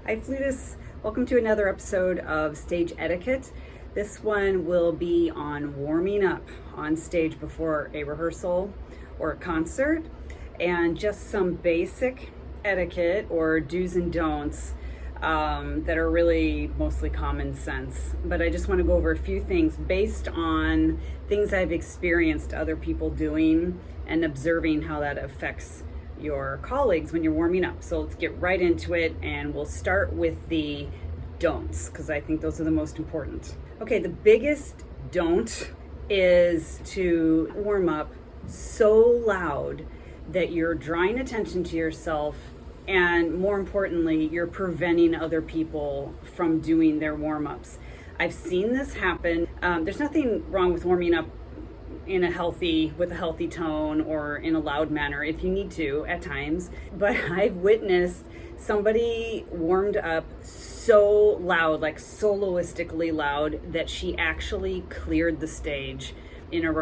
Hi flutists, welcome to another episode of Stage Etiquette. This one will be on warming up on stage before a rehearsal or a concert, and just some basic etiquette or do's and don'ts that are really mostly common sense. But I just want to go over a few things based on things I've experienced other people doing and observing how that affects your colleagues when you're warming up. So let's get right into it, and we'll start with the don'ts because I think those are the most important. Okay, the biggest don't is to warm up so loud that you're drawing attention to yourself, and more importantly, you're preventing other people from doing their warm-ups. I've seen this happen. There's nothing wrong with warming up with a healthy tone or in a loud manner if you need to at times, but I've witnessed somebody warmed up so loud, like soloistically loud, that she actually cleared the stage in a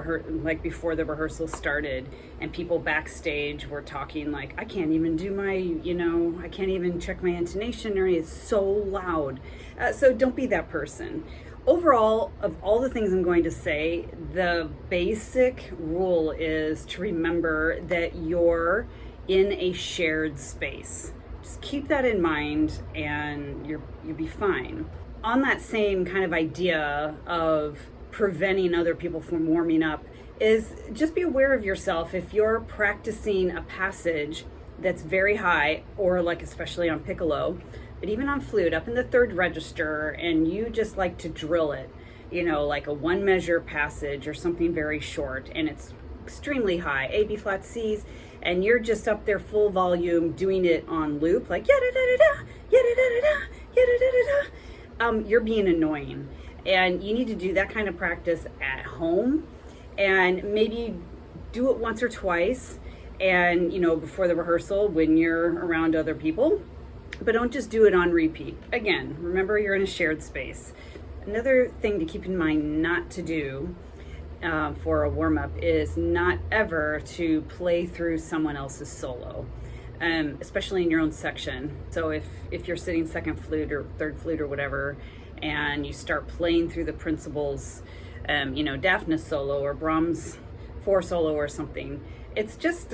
like before the rehearsal started, and people backstage were talking like, I can't even do I can't even check my intonation, or it's so loud. So don't be that person. Overall, of all the things I'm going to say, the basic rule is to remember that you're in a shared space. Just keep that in mind and you'll be fine. On that same kind of idea of preventing other people from warming up is just be aware of yourself. If you're practicing a passage that's very high, or like especially on piccolo, but even on flute, up in the third register, and you just like to drill it, like a one measure passage or something very short, and it's extremely high, A, B flat, C's, and you're just up there full volume doing it on loop, like yada-da-da-da, yada-da-da-da, yada-da-da-da, you're being annoying. And you need to do that kind of practice at home, and maybe do it once or twice, and before the rehearsal when you're around other people. But don't just do it on repeat. Again, remember you're in a shared space. Another thing to keep in mind not to do for a warm-up is not ever to play through someone else's solo, especially in your own section. So if you're sitting second flute or third flute or whatever, and you start playing through the principal's, Daphnis solo or Brahms 4 solo or something, it's just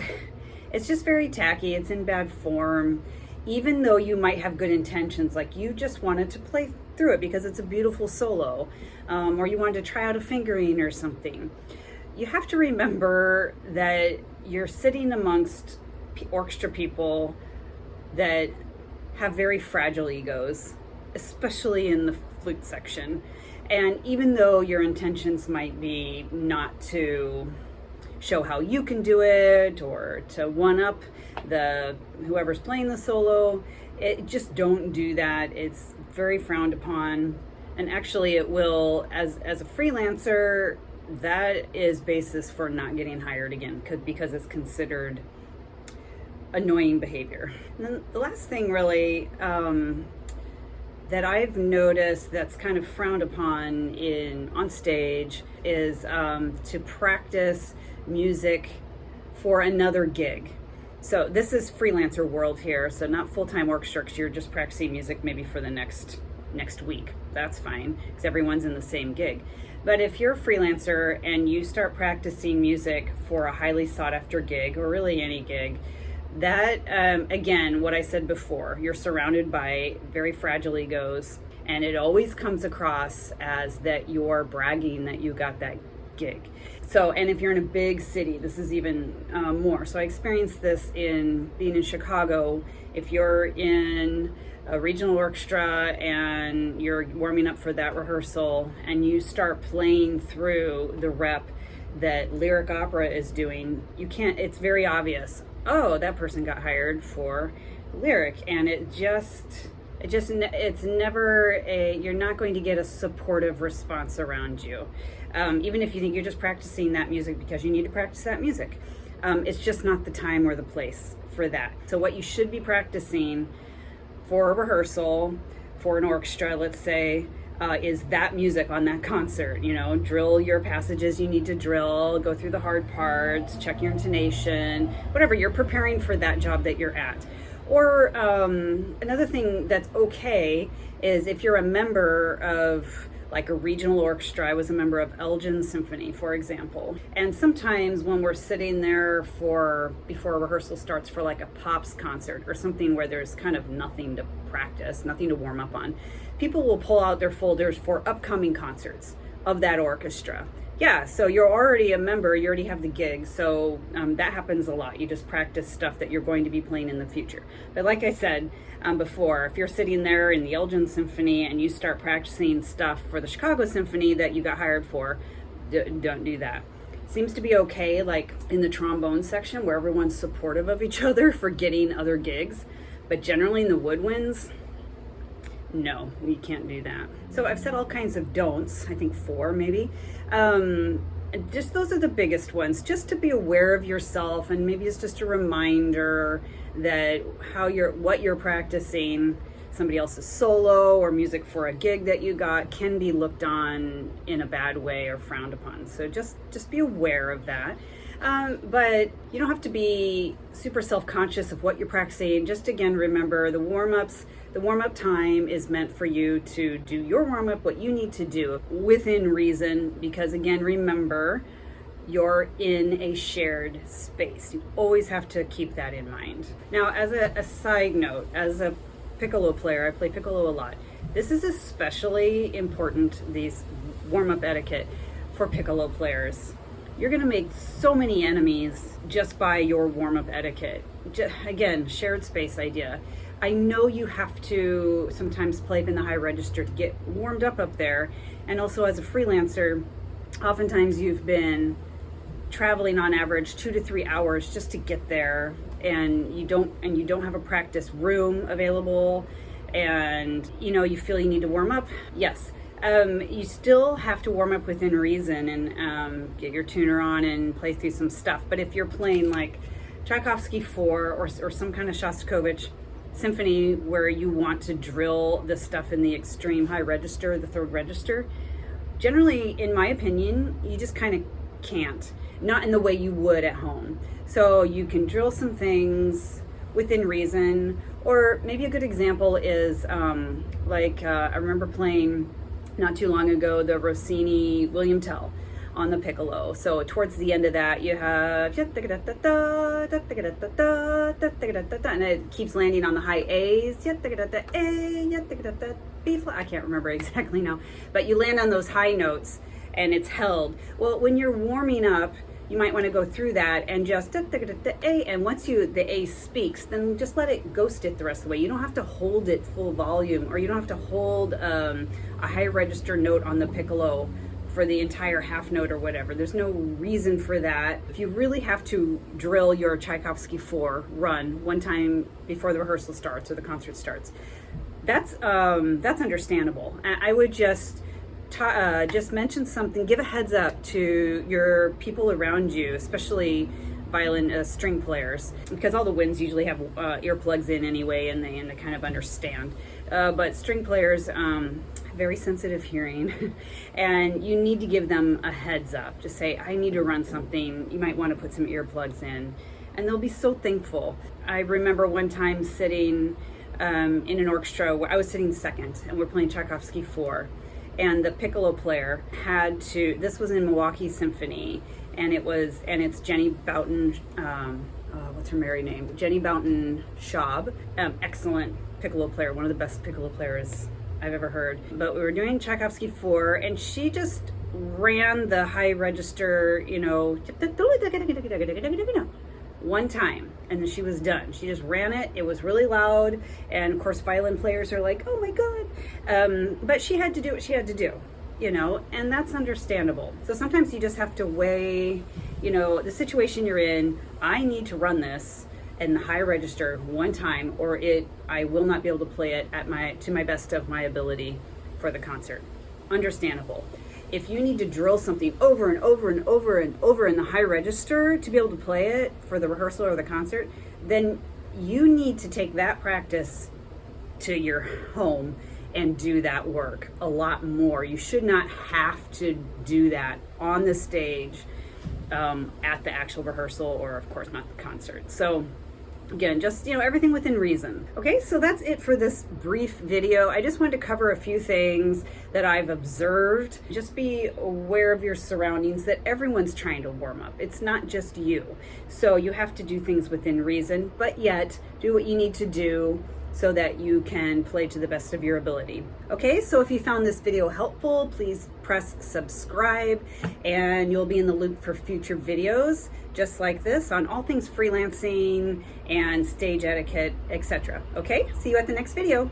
very tacky. It's in bad form. Even though you might have good intentions, like you just wanted to play through it because it's a beautiful solo, or you wanted to try out a fingering or something, you have to remember that you're sitting amongst orchestra people that have very fragile egos, especially in the flute section. And even though your intentions might be not to show how you can do it or to one up whoever's playing the solo, just don't do that. It's very frowned upon, and actually it will, as a freelancer, that is basis for not getting hired again, because it's considered annoying behavior. And then the last thing really that I've noticed that's kind of frowned upon on stage is to practice music for another gig. So this is freelancer world here, so not full-time orchestra, because you're just practicing music maybe for the next week. That's fine, because everyone's in the same gig. But if you're a freelancer and you start practicing music for a highly sought-after gig, or really any gig, that, again, what I said before, you're surrounded by very fragile egos, and it always comes across as that you're bragging that you got that gig. So, and if you're in a big city, this is even more. So I experienced this in being in Chicago. If you're in a regional orchestra and you're warming up for that rehearsal and you start playing through the rep that lyric opera is doing, it's very obvious, oh, that person got hired for lyric, and it's never you're not going to get a supportive response around you. Even if you think you're just practicing that music because you need to practice that music. It's just not the time or the place for that. So what you should be practicing for a rehearsal, for an orchestra, let's say, is that music on that concert. Drill your passages you need to drill, go through the hard parts, check your intonation, whatever. You're preparing for that job that you're at. Or another thing that's okay is if you're a member of like a regional orchestra. I was a member of Elgin Symphony, for example. And sometimes when we're sitting there before a rehearsal starts for like a pops concert or something where there's kind of nothing to practice, nothing to warm up on, people will pull out their folders for upcoming concerts of that orchestra. Yeah, so you're already a member, you already have the gig, so that happens a lot. You just practice stuff that you're going to be playing in the future. But like I said before, if you're sitting there in the Elgin Symphony and you start practicing stuff for the Chicago Symphony that you got hired for, don't do that. Seems to be okay, like in the trombone section where everyone's supportive of each other for getting other gigs, but generally in the woodwinds, no, you can't do that. So I've said all kinds of don'ts, I think 4 maybe. Just those are the biggest ones, just to be aware of yourself, and maybe it's just a reminder that what you're practicing, somebody else's solo or music for a gig that you got, can be looked on in a bad way or frowned upon. So just be aware of that. But you don't have to be super self-conscious of what you're practicing. Just again, remember the warm-up time is meant for you to do your warm-up, what you need to do within reason, because again, remember, you're in a shared space. You always have to keep that in mind. Now, as a side note, as a piccolo player, I play piccolo a lot. This is especially important, these warm-up etiquette for piccolo players. You're going to make so many enemies just by your warm-up etiquette. Again, shared space idea. I know you have to sometimes play up in the high register to get warmed up there. And also as a freelancer, oftentimes you've been traveling on average 2 to 3 hours just to get there, and you don't have a practice room available, and you feel you need to warm up. Yes. You still have to warm up within reason and get your tuner on and play through some stuff. But if you're playing like Tchaikovsky 4 or some kind of Shostakovich symphony where you want to drill the stuff in the extreme high register, the 3rd register, generally, in my opinion, you just kind of can't. Not in the way you would at home. So you can drill some things within reason. Or maybe a good example is I remember playing not too long ago the Rossini William Tell on the piccolo. So towards the end of that you have and it keeps landing on the high A's, B flat, I can't remember exactly now, but you land on those high notes and it's held. Well, when you're warming up, you might want to go through that and just A, and once the A speaks, then just let it ghost it the rest of the way. You don't have to hold it full volume, or you don't have to hold a high register note on the piccolo for the entire half note or whatever. There's no reason for that. If you really have to drill your Tchaikovsky 4 run one time before the rehearsal starts or the concert starts, that's understandable. I would just mention something, give a heads up to your people around you, especially violin string players, because all the winds usually have earplugs in anyway, and they kind of understand. But string players, very sensitive hearing, and you need to give them a heads up. Just say, I need to run something. You might want to put some earplugs in, and they'll be so thankful. I remember one time sitting in an orchestra where I was sitting second, and we're playing Tchaikovsky 4. And the piccolo player had to, this was in Milwaukee Symphony, and it's Jenny Boughton, what's her married name? Jenny Boughton Schaub, excellent piccolo player, one of the best piccolo players I've ever heard. But we were doing Tchaikovsky 4, and she just ran the high register, one time, and then she was done. She just ran it. It was really loud, and of course violin players are like, oh my god, but she had to do what she had to do, and that's understandable. So sometimes you just have to weigh the situation you're in. I need to run this in the high register one time, or I will not be able to play it to my best of my ability for the concert. Understandable. If you need to drill something over and over and over and over in the high register to be able to play it for the rehearsal or the concert, then you need to take that practice to your home and do that work a lot more. You should not have to do that on the stage at the actual rehearsal, or of course not the concert. So Again, just, everything within reason. Okay, so that's it for this brief video. I just wanted to cover a few things that I've observed. Just be aware of your surroundings, that everyone's trying to warm up. It's not just you. So you have to do things within reason, but yet do what you need to do so that you can play to the best of your ability. Okay, so if you found this video helpful, please press subscribe and you'll be in the loop for future videos just like this on all things freelancing and stage etiquette, etc. Okay, see you at the next video.